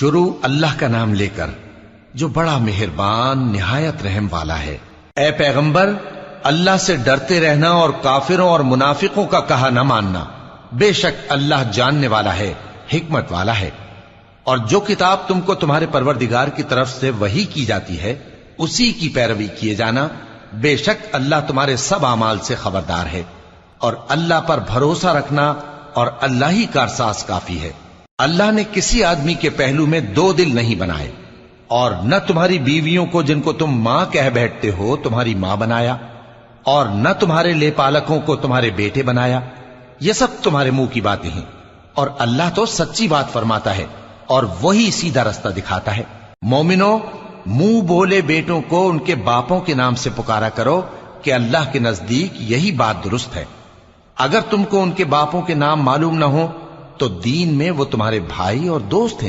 शुरू अल्लाह का नाम लेकर जो बड़ा मेहरबान निहायत रहम वाला है। ए पैगंबर, अल्लाह से डरते रहना और काफिरों और मुनाफिकों का कहा न मानना। बेशक अल्लाह जानने वाला है, हिकमत वाला है। और जो किताब तुमको तुम्हारे परवरदिगार की तरफ से वही की जाती है उसी की पैरवी किए जाना। बेशक अल्लाह तुम्हारे सब अमाल से खबरदार है। और अल्लाह पर भरोसा रखना और अल्लाह ही कारसाज काफी है। अल्लाह ने किसी आदमी के पहलू में दो दिल नहीं बनाए और न तुम्हारी बीवियों को जिनको तुम मां कह बैठते हो तुम्हारी मां बनाया और न तुम्हारे लेपालकों को तुम्हारे बेटे बनाया। ये सब तुम्हारे मुंह की बातें हैं और अल्लाह तो सच्ची बात फरमाता है और वही सीधा रास्ता दिखाता है। मोमिनो, मुंह बोले बेटों को उनके बापों के नाम से पुकारा करो कि अल्लाह के नजदीक यही बात दुरुस्त है। अगर तुमको उनके बापों के नाम मालूम न हो तो दीन में वो तुम्हारे भाई और दोस्त हैं।